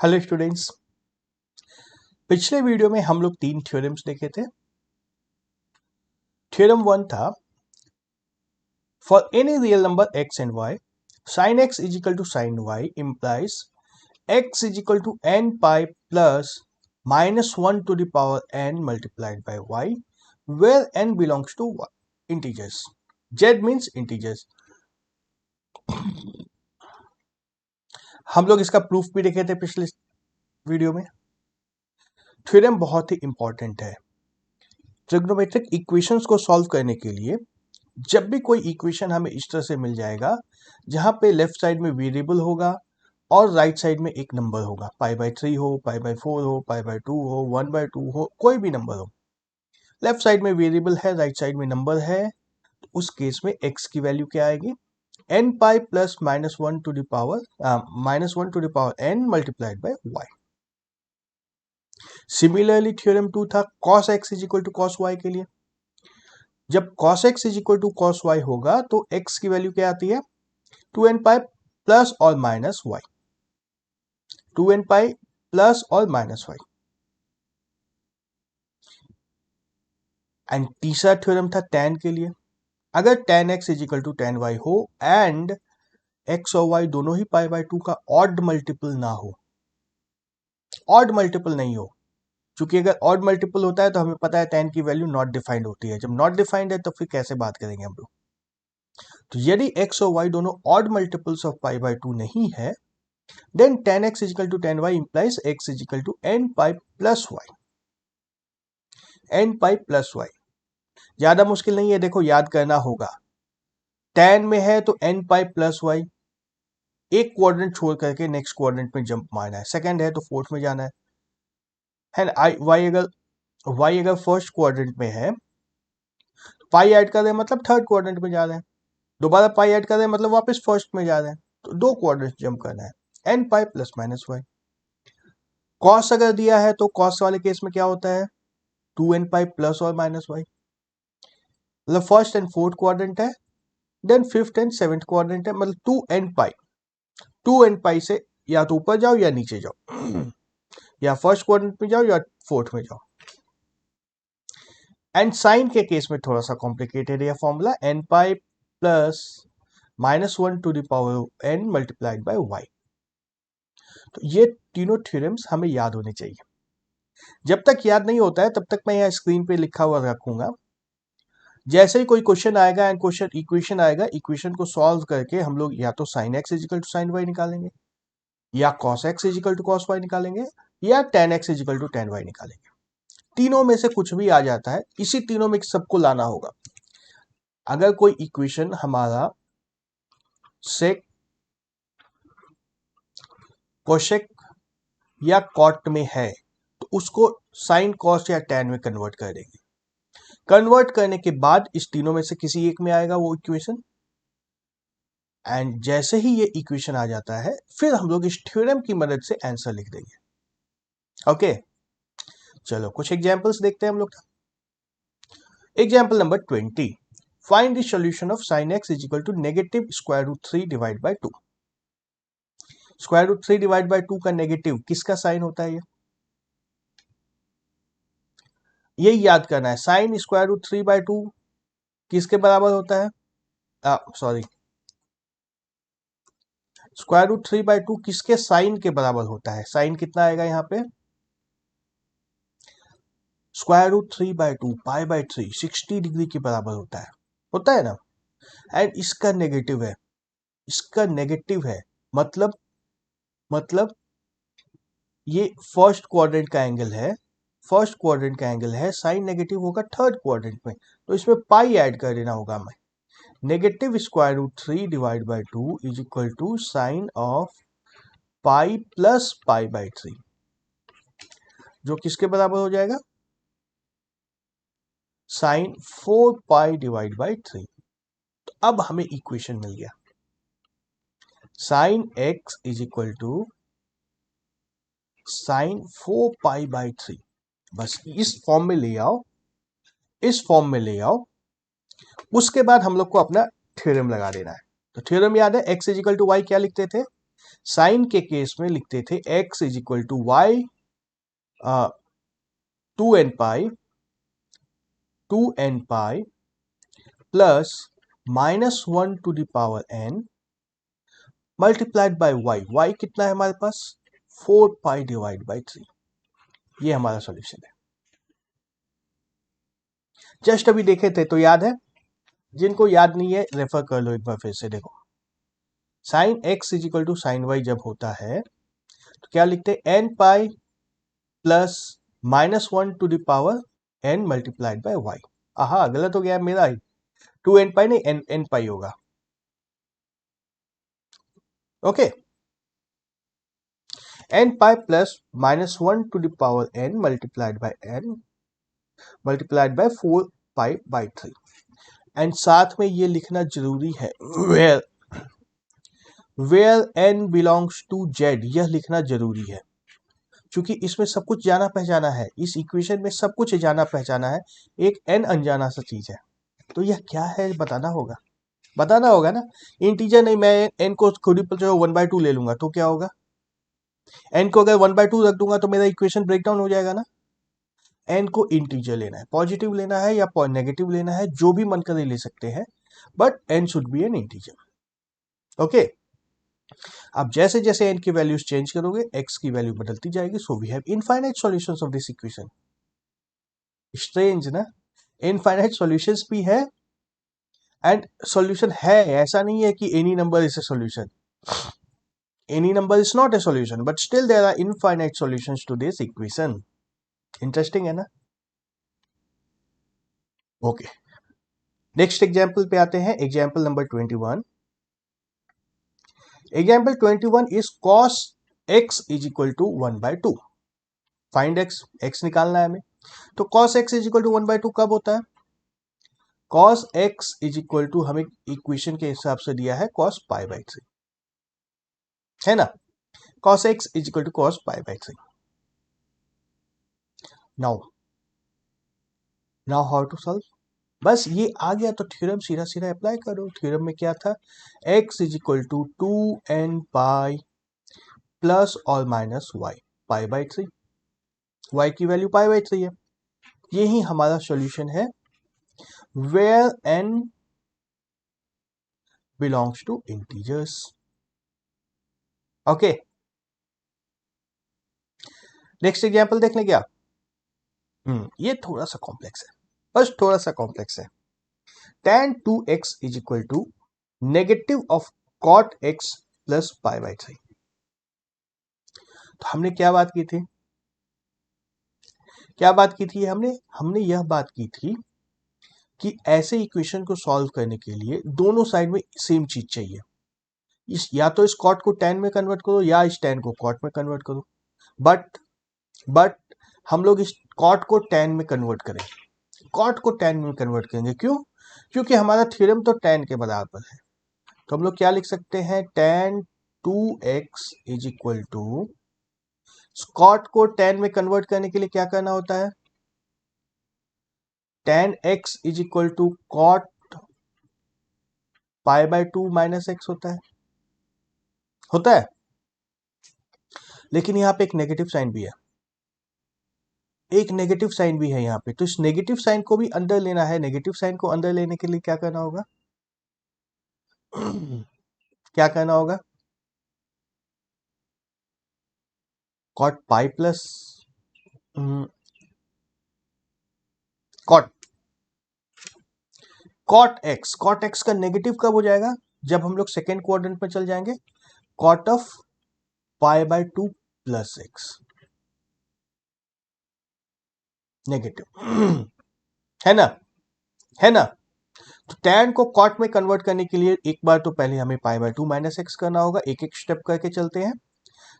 Hello students, पिछले video में हम लोग 3 थ्योरम्स देखे थे। थ्योरम 1 था for any real number x and y sin x is equal to sin y implies x is equal to n pi plus -1 to the power n multiplied by y where n belongs to integers, z means integers। हम लोग इसका proof भी देखे थे पिछले video में। Theorem बहुत ही important है ट्रिग्नोमेट्रिक इक्वेशंस को सॉल्व करने के लिए। जब भी कोई इक्वेशन हमें इस तरह से मिल जाएगा जहां पे लेफ्ट साइड में वेरिएबल होगा और राइट साइड में एक नंबर होगा, π/3 हो, π/4 हो, π/2 हो, 1/2 हो, कोई भी नंबर हो, लेफ्ट साइड में वेरिएबल है, राइट साइड में नंबर है, तो उस केस में x की वैल्यू क्या आएगी? n pi plus -1 to the power n multiplied by y। Similarly theorem 2 था cos x is equal to cos y के लिए। जब cos x is equal to cos y होगा तो x की वैल्यू क्या आती है? 2n पाई प्लस और minus y, 2n pi plus और माइनस y। एंड तीसरा थ्योरम था tan के लिए। अगर tan x is equal to tan y हो एंड x और y दोनों ही π/2 का ऑड मल्टीपल ना हो, ऑड मल्टीपल नहीं हो, क्योंकि अगर ऑड मल्टीपल होता है तो हमें पता है tan की वैल्यू नॉट डिफाइंड होती है। जब नॉट डिफाइंड है तो फिर कैसे बात करेंगे हम लोग? तो यदि x और y दोनों ऑड मल्टीपल्स ऑफ π/2 नहीं है, then tan x is equal to tan y implies x is equal to n pi plus y, n pi plus y। ज्यादा मुश्किल नहीं है, देखो याद करना होगा। tan में है तो n pi plus y, एक क्वाड्रेंट छोड़ करके नेक्स्ट क्वाड्रेंट में जंप मारना है, सेकंड है तो फोर्थ में जाना है। y अगर फर्स्ट क्वाड्रेंट में है, पाई ऐड कर रहे हैं मतलब थर्ड क्वाड्रेंट में जा रहे हैं, दोबारा पाई ऐड कर रहे हैं मतलब वापस फर्स्ट में जा रहे हैं, तो दो क्वाड्रेंट जंप करना है। n pi plus minus y। Cos अगर दिया है तो कॉस वाले केस में क्या होता है? 2n पाई प्लस और माइनस y। मतलब फर्स्ट एंड फोर्थ क्वाड्रेंट है, then fifth and seventh quadrant है, मतलब 2n पाई से या तो ऊपर जाओ या नीचे जाओ, या फर्स्ट क्वाड्रेंट में जाओ या फोर्थ में जाओ। एंड साइन के केस में थोड़ा सा कॉम्प्लिकेटेड है formula, n pi plus -1 to the power n multiplied by y। तो ये तीनों थ्योरम्स हमें याद होने चाहिए। जब तक याद नहीं होता है तब तक मैं यहाँ स्क्रीन पे लिखा हुआ रखूंगा। जैसे ही कोई क्वेश्चन आएगा एंड इक्वेशन आएगा, इक्वेशन को सॉल्व करके हम लोग या तो sin x is equal to sin y निकालेंगे, या cos x is equal to cos y निकालेंगे, या tan x is equal to tan y निकालेंगे। तीनों में से कुछ भी आ जाता है, इसी तीनों में सबको लाना होगा। अगर कोई इक्वेशन हमारा सेक, कोशेक या कॉट में है तो उसको साइन, कॉस या tan में कन्वर्ट कर देंगे। कन्वर्ट करने के बाद इस तीनों में से किसी एक में आएगा वो इक्वेशन, एंड जैसे ही ये इक्वेशन आ जाता है फिर हम लोग इस थ्योरम की मदद से आंसर लिख देंगे। ओके, चलो कुछ एग्जांपल्स देखते हैं हम लोग। Example number 20, find the solution of sin x is equal to negative square root 3 divide by 2। Square root 3 divide by 2 का नेगेटिव किसका साइन होता है? यही याद करना है। साइन स्क्वायर रूट 3 बाय 2 किसके बराबर होता है? स्क्वायर रूट 3 बाय 2 किसके साइन के बराबर होता है? साइन कितना आएगा यहाँ पे? स्क्वायर रूट 3 बाय 2 π/3 60 डिग्री के बराबर होता है ना। एंड इसका नेगेटिव है, इसका नेगेटिव है, मतलब ये फर्स्ट क्वाड्रेंट का एंगल है, फर्स्ट क्वाड्रेंट का एंगल है, साइन नेगेटिव होगा थर्ड क्वाड्रेंट में, तो इसमें पाई ऐड कर देना होगा हमें। Negative square root 3 divide by 2 is equal to sine of pi plus π/3, जो किसके बराबर हो जाएगा? Sine 4 pi divide by 3। तो अब हमें इक्वेशन मिल गया, sine x is equal to sine 4 π/3। बस इस फॉर्म में ले आओ, इस फॉर्म में ले आओ, उसके बाद हम लोग को अपना थ्योरम लगा देना है। तो थ्योरम याद है, x is equal to y क्या लिखते थे? साइन के केस में लिखते थे x is equal to y 2n pi plus -1 to the power n multiplied by y कितना है हमारे पास 4 पाई डिवाइड बाय 3। ये हमारा सॉल्यूशन है। जस्ट अभी देखे थे तो याद है, जिनको याद नहीं है रेफर कर लो एक बार फिर से। देखो sine x is equal to sine y जब होता है तो क्या लिखते हैं n pi plus -1 to the power n multiplied by y। आहा गलत हो गया मेरा ही, 2n पाई नहीं n पाई होगा। Okay n pi plus -1 to the power n multiplied by 4 pi by 3। And साथ में ये लिखना जरूरी है where n belongs to z, यह लिखना जरूरी है क्योंकि इसमें सब कुछ जाना पहचाना है। इस इक्वेशन में सब कुछ जाना पहचाना है, एक n अनजाना सा चीज है। तो यह क्या है बताना होगा ना। इंटीजर नहीं, मैं n को खुद ही जो 1/2 ले लूंगा तो क्या होगा, n को अगर 1/2 रख दूंगा तो मेरा इक्वेशन ब्रेक डाउन हो जाएगा ना। n को इंटीजर लेना है, पॉजिटिव लेना है या नेगेटिव लेना है, जो भी मन करे ले सकते हैं, but n should be an integer. Okay अब जैसे जैसे n की वैल्यूज चेंज करोगे x की वैल्यू बदलती जाएगी। So we have infinite solutions of this equation. Strange ना, इनफाइनाइट सॉल्यूशंस भी है एंड सॉल्यूशन है, ऐसा नहीं है कि any number is a solution. Any number is not a solution but still there are infinite solutions to this equation. Interesting है ना। ओके नेक्स्ट एग्जांपल पे आते हैं। Example number 21। Example 21 is cos x is equal to 1/2। Find x निकालना है हमें। तो cos x is equal to 1/2 कब होता है? cos x is equal to हमें इक्वेशन के हिसाब से दिया है cos π/3, है ना। cos x is equal to cos π/3। Now how to solve. बस ये आ गया तो थ्योरम सीधा सीधा अप्लाई करो। थ्योरम में क्या था, x is equal to 2n pi plus और माइनस y π/3। y की वैल्यू π/3 है। यही हमारा सॉल्यूशन है where n belongs to integers। Okay next example देख लें क्या। ये थोड़ा सा कॉम्प्लेक्स है, बस थोड़ा सा कॉम्प्लेक्स है। tan 2x is equal to negative of cot x plus π/3। तो हमने क्या बात की थी, हमने यह बात की थी कि ऐसे इक्वेशन को सॉल्व करने के लिए दोनों साइड में सेम चीज चाहिए। या तो इस कॉट को tan में कन्वर्ट करो या इस tan को कॉट में कन्वर्ट करो। बट हम लोग इस कॉट को tan में कन्वर्ट करेंगे। कॉट को tan में कन्वर्ट करेंगे क्यों? क्योंकि हमारा थ्योरम तो tan के बराबर है। तो हम लोग क्या लिख सकते हैं, tan 2x is equal to, cot को tan में कन्वर्ट करने के लिए क्या करना होता है, tan x is equal to cot π/2 minus x होता है। लेकिन यहाँ पे एक नेगेटिव साइन भी है, यहाँ पे। तो इस नेगेटिव साइन को भी अंदर लेना है। नेगेटिव साइन को अंदर लेने के लिए क्या करना होगा cot pi plus cot x का नेगेटिव कब हो जाएगा, जब हम लोग सेकेंड क्वाड्रेंट में चल जाएंगे। Cot of π/2 plus x negative है ना। तो tan को कॉट में कन्वर्ट करने के लिए एक बार तो पहले हमें π/2 माइनस एक्स करना होगा। एक एक स्टेप करके चलते हैं।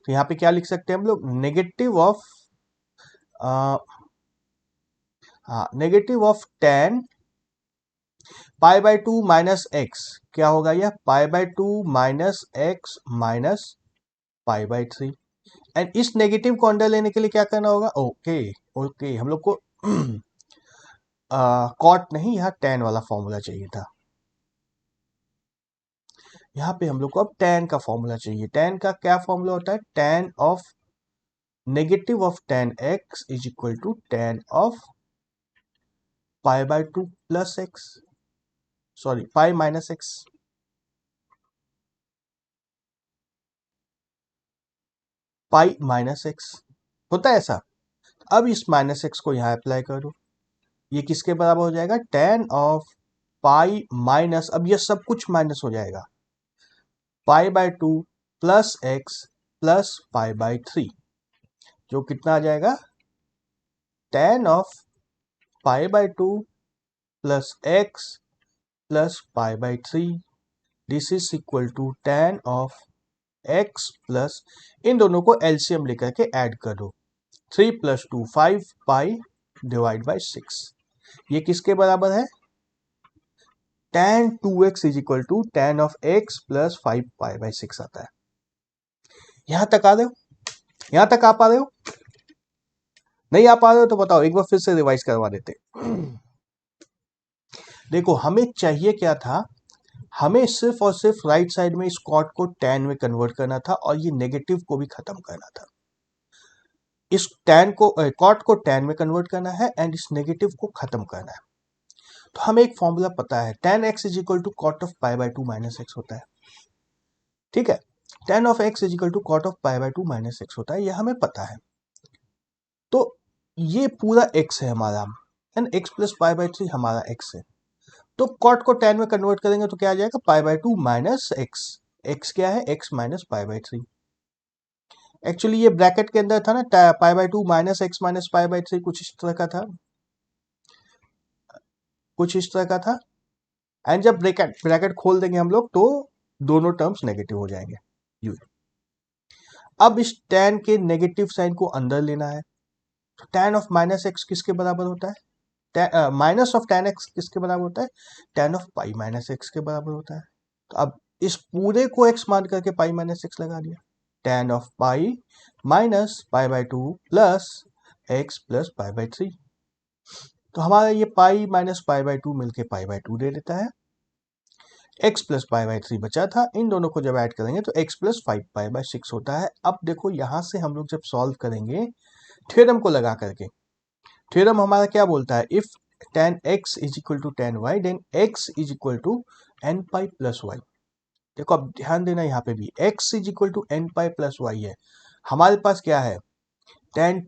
तो यहाँ पे क्या लिख सकते हैं हम लोग, negative of tan π/2 minus x. क्या होगा यह, π/2 माइनस एक्स माइनस π/3। एंड इस नेगेटिव को अंडर लेने के लिए क्या करना होगा, ओके हम लोग को कॉट नहीं, यहाँ tan वाला फॉर्मूला चाहिए था। यहाँ पे हम लोग को अब tan का फॉर्मूला चाहिए। tan का क्या फॉर्मूला होता है? tan of negative of tan x is equal to tan of pi by 2 plus x, sorry pi minus x, pi minus x होता है ऐसा। अब इस माइनस एक्स को यहाँ अप्लाई करो, ये किसके बराबर हो जाएगा? tan ऑफ पाई माइनस, अब ये सब कुछ माइनस हो जाएगा, pi by 2 plus x plus pi by 3, जो कितना आ जाएगा? tan of pi by 2 plus x plus pi by 3, this is equal to tan of x plus, इन दोनों को एलसीएम लेकर के ऐड कर दो, 3 प्लस 2 5 पाई डिवाइड बाय 6, ये किसके बराबर है? tan 2x is equal to tan of x plus 5 pi by 6 आता है। यहां तक आ रहे हो? यहां तक आ पा रहे हो? नहीं आ पा रहे हो तो बताओ, एक बार फिर से रिवाइज करवा देते। देखो हमें चाहिए क्या था? हमें सिर्फ और सिर्फ राइट साइड में इस कॉट को tan में कन्वर्ट करना था और ये नेगेटिव को भी खत्म करना था। इस tan को कॉट को tan में कन्वर्ट करना है एंड इस नेगेटिव को खत्म करना है। तो हमें एक फॉर्मूला पता है, tan x is equal to cot of pi by 2 minus x होता है। ठीक है, tan of x is equal to cot of pi by 2 minus x होता है, ये हमें पता है। तो ये पूरा x है हमारा and x plus pi by 3 हमारा x है। तो कॉट को tan में कन्वर्ट करेंगे तो क्या आ जाएगा? Pi by 2 minus x, x क्या है? x minus pi by 3। Actually ये ब्रैकेट के अंदर था ना, पाई by 2 minus x minus pi by 3, कुछ इस तरह का था, कुछ इस तरह का था। एंड जब ब्रैकेट ब्रैकेट खोल देंगे हम लोग तो दोनों टर्म्स नेगेटिव हो जाएंगे। यू, अब इस tan के नेगेटिव साइन को अंदर लेना है, तो tan ऑफ माइनस एक्स किसके बराबर होता है? माइनस ऑफ tan एक्स किसके बराबर होता है? tan of pi minus x के बराबर होता है। तो अब इस पूरे को x मान करके पाई माइनस एक्स लगा दिया, tan of pi minus pi by 2 plus x plus pi by 3। तो हमारा ये पाई माइनस पाई बाय 2 मिलके पाई बाय 2 दे देता है, x प्लस पाई बाय 3 बचा था, इन दोनों को जब ऐड करेंगे तो x प्लस 5 पाई बाय 6 होता है। अब देखो यहां से हम लोग जब सॉल्व करेंगे थ्योरम को लगा करके, थ्योरम हमारा क्या बोलता है? If tan x is equal to tan y then x is equal to n pi plus y। देखो अब ध्यान देना, यहाँ पे भी x is equal to n pi plus y है, हमारे पास क्या है? tan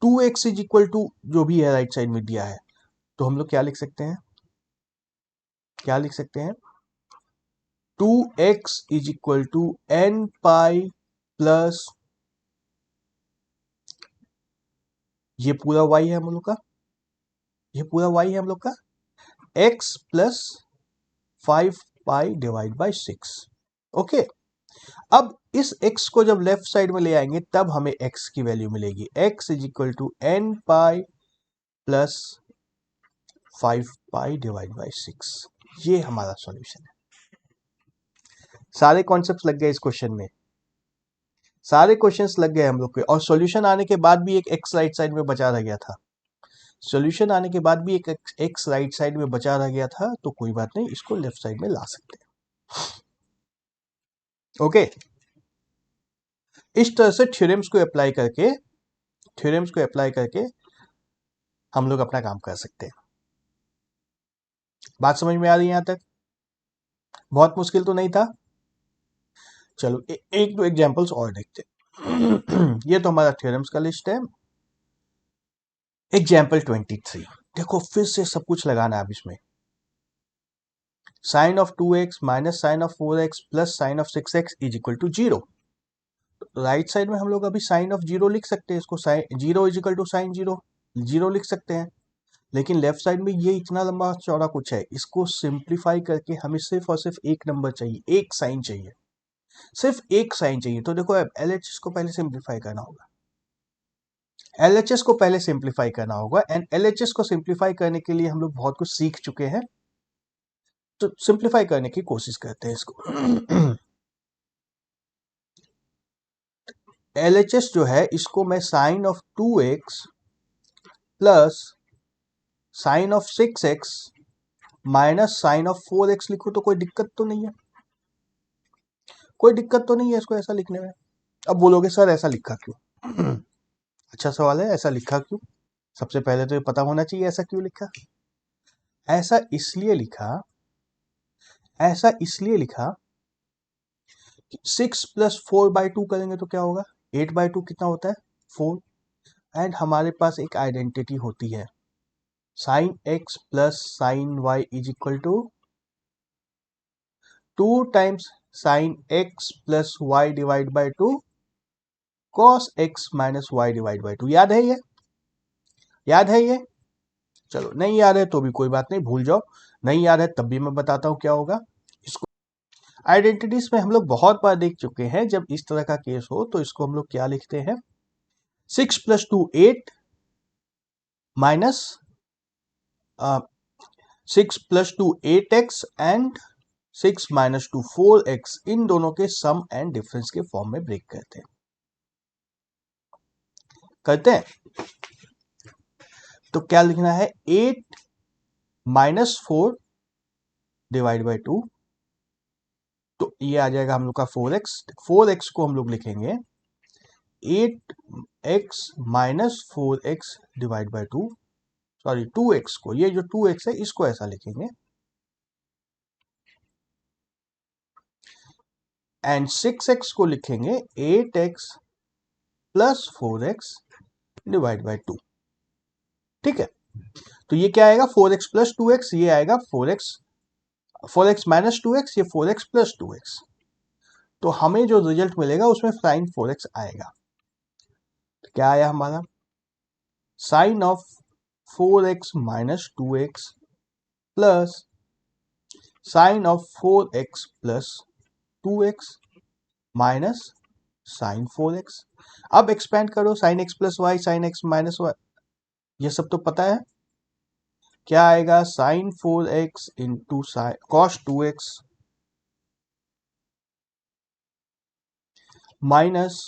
2x is equal to जो भी है राइट साइड में दिया है, तो हम लोग क्या लिख सकते हैं? क्या लिख सकते हैं? 2x is equal to n pi plus, ये पूरा y है हम लोग का, ये पूरा y है हम लोग का, x plus 5 pi divide by 6। Okay, अब इस x को जब लेफ्ट साइड में ले आएंगे तब हमें x की वैल्यू मिलेगी, x is equal to n pi plus 5 pi divide by 6। ये हमारा सॉल्यूशन है। सारे कॉन्सेप्ट्स लग गए इस क्वेश्चन में, सारे क्वेश्चंस लग गए हम लोग के, और सॉल्यूशन आने के बाद भी एक x राइट साइड में बचा रह गया था, सॉल्यूशन आने के बाद भी एक x राइट साइड में बचा रह गया था, तो कोई बात नहीं, इसको लेफ्ट साइड में ला सकते हैं। ओके, इस तरह से थ्योरम्स को अप्लाई करके, थ्योरम्स को अप्लाई करके हम लोग अपना काम कर सकते हैं। बात समझ में आ रही है? यहां तक बहुत मुश्किल तो नहीं था। चलो एक दो एग्जांपल्स और देखते हैं। ये तो हमारा थ्योरम्स का लिस्ट है। एग्जाम्पल 23, देखो फिर से सब कुछ लगाना है अब इसमें। Sine of 2x minus sine of 4x plus sine of 6x is equal to 0। Right side में हम लोग अभी साइन ऑफ 0 लिख सकते हैं, इसको sine 0 is equal to sine 0, 0 लिख सकते हैं। लेकिन लेफ्ट साइड में ये इतना लंबा चौड़ा कुछ है, इसको सिंप्लीफाई करके हमें सिर्फ और सिर्फ एक नंबर चाहिए, एक साइन चाहिए, सिर्फ एक साइन चाहिए। तो देखो LHS को पहले सिंप्लीफाई करना होगा, LHS को पहले सिंप्लीफाई करना होगा, एंड LHS को सिंप्लीफाई करने के लिए हम लोग बहुत कुछ सीख चुके हैं, तो सिंप्लीफाई करने की कोशिश करते हैं इसको। LHS जो है इसको मैं sine of 2x plus sine of 6x minus sine of 4x लिखूं तो कोई दिक्कत तो नहीं है। कोई दिक्कत तो नहीं है इसको ऐसा लिखने में। अब बोलोगे सर ऐसा लिखा क्यों? अच्छा सवाल है, ऐसा लिखा क्यों? सबसे पहले तो ये पता होना चाहिए ऐसा क्यों लिखा। ऐसा इसलिए लिखा, ऐसा इसलिए लिखा कि 6+4/2 करेंगे तो क्या होगा, 8/2 कितना होता है, 4। एंड हमारे पास एक आइडेंटिटी होती है, sine x plus sine y is equal to 2 times sine x plus y divide by 2 cos x minus y divide by 2। याद है ये? याद है ये? चलो नहीं याद है तो भी कोई बात नहीं, भूल जाओ। नहीं याद है तब भी मैं बताता हूं क्या होगा। इसको आइडेंटिटीज में हम लोग बहुत बार देख चुके हैं, जब इस तरह का केस हो तो इसको हम लोग क्या लिखते हैं, 6+2 8 minus 6+2 8x and 6 minus 2 4x, इन दोनों के सम एंड डिफरेंस के फॉर्म में ब्रेक करते हैं। तो क्या लिखना है, 8 माइनस 4 डिवाइड बाई 2, तो ये आ जाएगा हम लोग का 4x। 4x को हम लोग लिखेंगे 8x minus 4x divide by 2, sorry 2x को, ये जो 2x है इसको ऐसा लिखेंगे, एंड 6x को लिखेंगे 8x plus 4x divide by 2। ठीक है, तो ये क्या आएगा, 4x प्लस 2x, ये आएगा 4x माइनस 2x, ये 4x प्लस 2x। तो हमें जो रिजल्ट मिलेगा उसमें साइन 4x आएगा। तो क्या आया हमारा, sine of 4x minus 2x plus sine of 4x plus 2x minus sine 4x। अब एक्सपेंड करो, sine x plus y, sine x minus y, ये सब तो पता है। क्या आएगा, sine 4x into cos 2x minus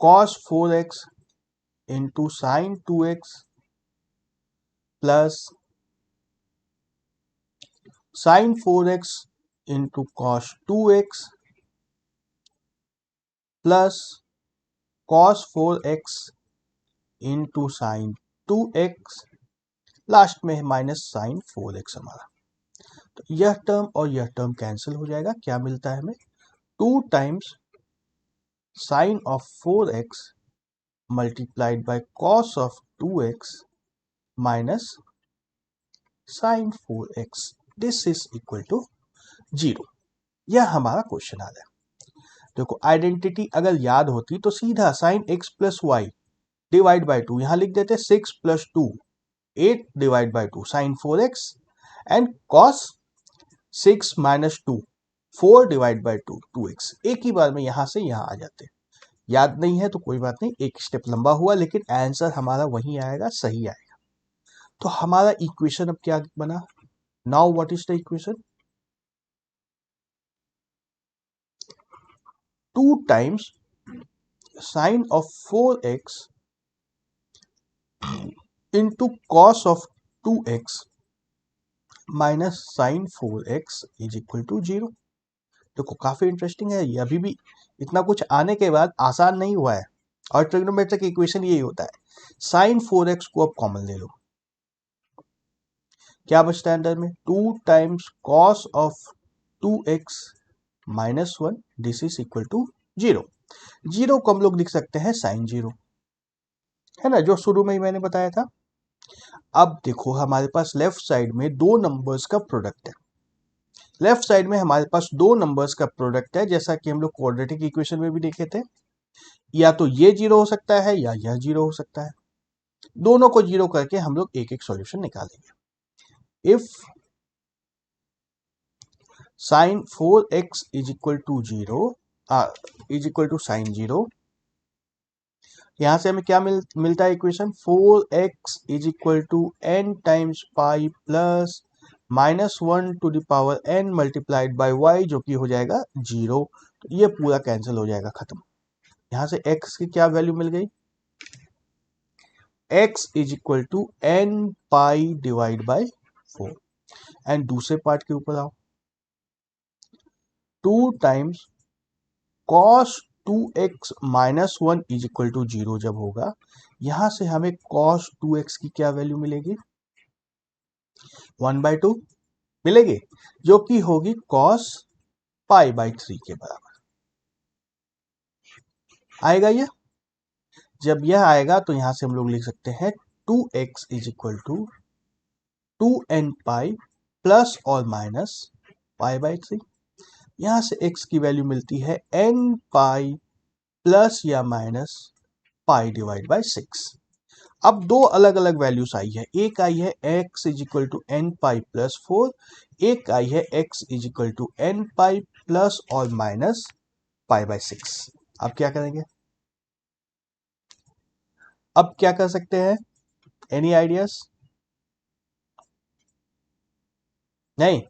cos 4x into sine 2x plus sine 4x into cos 2x plus cos 4x into sine 2x, last में है minus sine 4x हमारा। तो यह टर्म और यह टर्म कैंसिल हो जाएगा, क्या मिलता है हमें, 2 times sine of 4x multiplied by cos of 2x minus sine 4x, this is equal to 0। यह हमारा क्वेश्चन आ गया। देखो आइडेंटिटी अगर याद होती तो सीधा sine x plus y divide by 2 यहां लिख देते, 6+2 8 divide by 2 sine 4x and cos 6 minus 2 4 divide by 2 2x। एक ही बार में यहां से यहां आ जाते। याद नहीं है तो कोई बात नहीं, एक स्टेप लंबा हुआ लेकिन आंसर हमारा वही आएगा, सही आएगा। तो हमारा इक्वेशन अब क्या बना, now what is the equation, 2 times sine of 4x into cos of 2x minus sine 4x is equal to 0। देखो काफी इंटरेस्टिंग है ये, अभी भी इतना कुछ आने के बाद आसान नहीं हुआ है। और ट्रिग्नोमेट्रिक इक्वेशन यही होता है, साइन 4x को अब कॉमन ले लो, क्या बचता है अंदर में, 2 times cos of 2x minus 1, this is equal to 0। 0 को हम लोग लिख सकते हैं साइन 0, है ना, जो शुरू में ही मैंने बताया था। अब देखो हमारे पास लेफ्ट साइड में दो नंबर्स का प्रोडक्ट है, लेफ्ट साइड में हमारे पास दो नंबर्स का प्रोडक्ट है, जैसा कि हम लोग क्वाड्रेटिक इक्वेशन में भी देखे थे। या तो ये 0 हो सकता है या यह 0 हो सकता है, दोनों को 0 करके हम लोग एक एक सॉल्यूशन निकालेंगे। If sine 4x is equal to 0 is equal to sine 0, यहां से हमें क्या मिलता है equation, 4x is equal to n times pi plus minus 1 to the power n multiplied by y, जो कि हो जाएगा 0। तो ये पूरा कैंसिल हो जाएगा, खत्म। यहां से x की क्या वैल्यू मिल गई, x is equal to n pi divide by 4। And दूसरे पार्ट के ऊपर आओ, 2 times cos 2x minus 1 is equal to 0 जब होगा, यहां से हमें कॉस 2x की क्या वैल्यू मिलेगी? 1/2 मिलेगी, जो कि होगी कॉस π/3 के बराबर। आएगा ये? जब यह आएगा तो यहां से हम लोग लिख सकते हैं 2x is equal to 2n pi plus और माइनस π/3। यहां से x की वैल्यू मिलती है n पाई प्लस या माइनस पाई डिवाइड बाई 6। अब दो अलग अलग वैल्यूज आई है, एक आई है x is equal to n pi plus 4, एक आई है x is equal to n pi plus और माइनस π/6। अब क्या करेंगे? अब क्या कर सकते हैं? Any ideas? नहीं,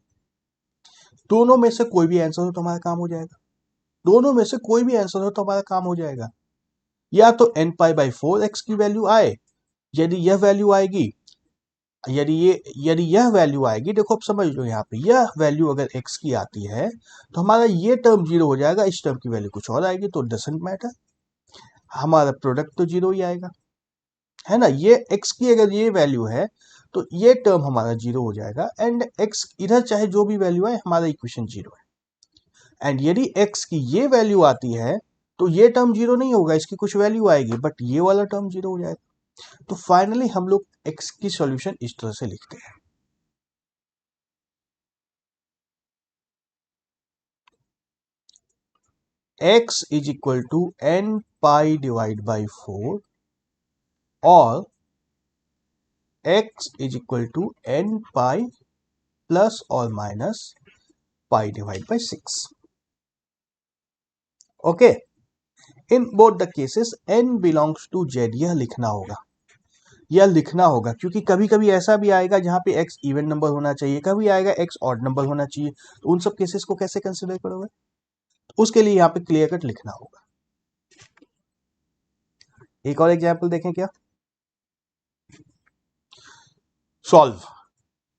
दोनों में से कोई भी आंसर हो तो हमारा काम हो जाएगा। दोनों में से कोई भी आंसर हो तो हमारा काम हो जाएगा। या तो एन पाई बाई 4x की वैल्यू आए, यदि यह वैल्यू आएगी, यदि यह वैल्यू आएगी, देखो अब समझ लो, यहाँ पे यह वैल्यू अगर x की आती है तो हमारा ये टर्म 0 हो जाएगा, इस टर्म की वैल्यू कुछ और आएगी तो डजंट मैटर, हमारा प्रोडक्ट तो 0 ही आएगा, है ना। ये x की अगर ये वैल्यू है तो ये टर्म हमारा 0 हो जाएगा, एंड x इधर चाहे जो भी वैल्यू आए हमारा इक्वेशन 0 है। एंड यदि x की ये वैल्यू आती है तो ये टर्म 0 नहीं होगा, इसकी कुछ वैल्यू आएगी, बट ये वाला टर्म 0 हो जाएगा। तो फाइनली हम लोग x की सॉल्यूशन इस तरह से लिखते हैं। x is equal to n pi divide by 4 और x is equal to n pi plus और minus pi divide by 6। Okay, in both the cases n belongs to z, यह लिखना होगा, यह लिखना होगा, क्योंकि कभी कभी ऐसा भी आएगा जहां पे x इवन नंबर होना चाहिए, कभी आएगा x ऑड नंबर होना चाहिए, तो उन सब केसेस को कैसे कंसिडर करोगे? उसके लिए यहां पे क्लियर कट लिखना होगा। एक और एग्जाम्पल देखें क्या? Solve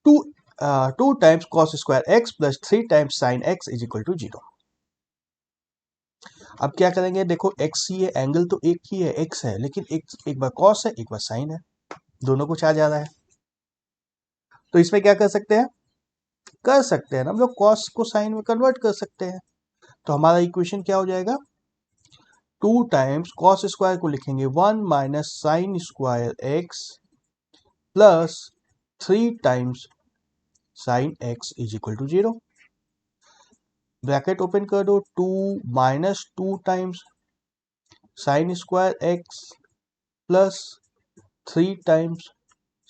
2 times cos square x plus 3 times sine x is equal to 0। अब क्या करेंगे? देखो x ही है, एंगल तो एक ही है, x है, लेकिन एक बार कॉस है, एक बार साइन है, दोनों कुछ आ जा रहा है। तो इसमें क्या कर सकते हैं? कर सकते हैं ना हम लोग, कॉस को साइन में कन्वर्ट कर सकते हैं। तो हमारा इक्वेशन क्या हो जाएगा? 2 टाइम्स कॉस स्क्वायर को लिखेंगे 1 minus sine square x plus 3 times sine x is equal to 0। Bracket open कर दो, 2 minus 2 times sine square x plus 3 times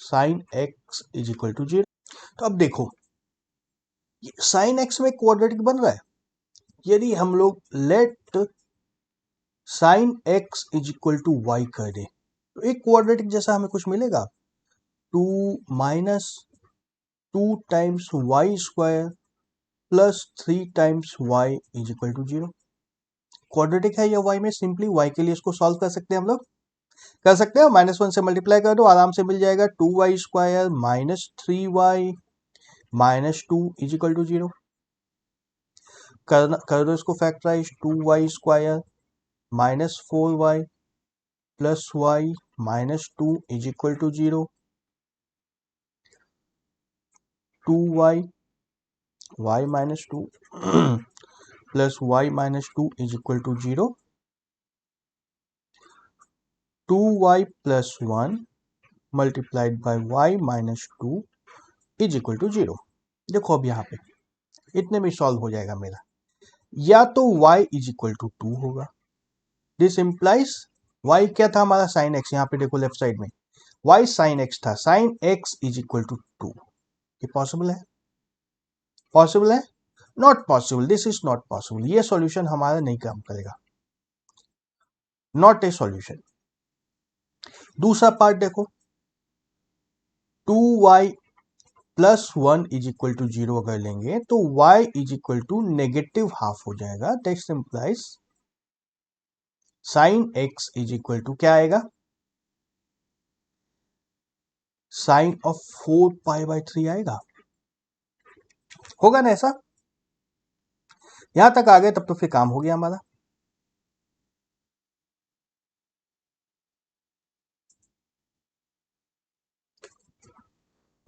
sine x is equal to 0। तो अब देखो, साइन x में क्वाड्रेटिक बन रहा है। यदि हम लोग let sine x is equal to y कर दे तो एक क्वाड्रेटिक जैसा हमें कुछ मिलेगा। 2 minus 2 times y square plus 3 times y is equal to 0। Quadratic है या वाई में, सिंपली वाई के लिए इसको सॉल्व कर सकते हैं हम लोग, कर सकते हैं। -1 से मल्टीप्लाई कर दो, आराम से मिल जाएगा 2y square minus 3y minus 2 is equal to 0। कर दो इसको factorise, 2y square minus 4y plus y minus 2 is equal to 0। 2y y minus 2 plus y minus 2 is equal to 0। 2y plus 1 multiplied by y minus 2 is equal to 0। देखो अब यहाँ पे इतने में solve हो जाएगा मेरा। या तो y इज इक्वल टू 2 होगा, दिस इंप्लाइज y क्या था हमारा? Sine x। यहाँ पे देखो लेफ्ट साइड में y साइन x था, sine x is equal to 2। ये पॉसिबल है? पॉसिबल है? Not possible, this is not possible, ये सॉल्यूशन हमारा नहीं काम करेगा, नॉट ए सॉल्यूशन। दूसरा पार्ट देखो, 2y plus 1 is equal to 0 अगर लेंगे तो y is equal to negative half हो जाएगा, that implies sine x is equal to क्या आएगा? साइन ऑफ 4 पाई बाई 3 आएगा, होगा ना ऐसा? यहां तक आ गए तब तो फिर काम हो गया हमारा।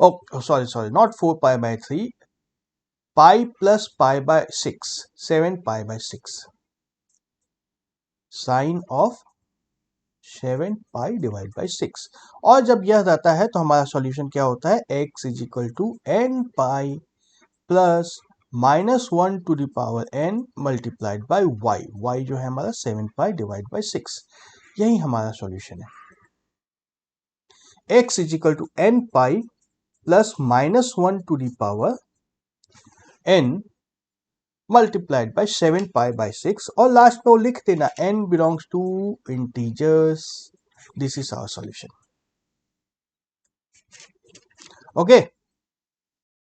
Oh sorry sorry, not 4 pi by 3, pi plus pi by 6, 7 pi by 6, sine of 7 pi divide by 6। और जब यह रहता है तो हमारा सॉल्यूशन क्या होता है, x is equal to n pi plus -1 to the power n multiplied by y। y जो है हमारा 7 पाई डिवाइड बाय 6। यही हमारा सॉल्यूशन है। x is equal to n pi plus -1 to the power n multiplied by 7 pi by 6, और last में वो लिख देना n belongs to integers. This is our solution. Okay.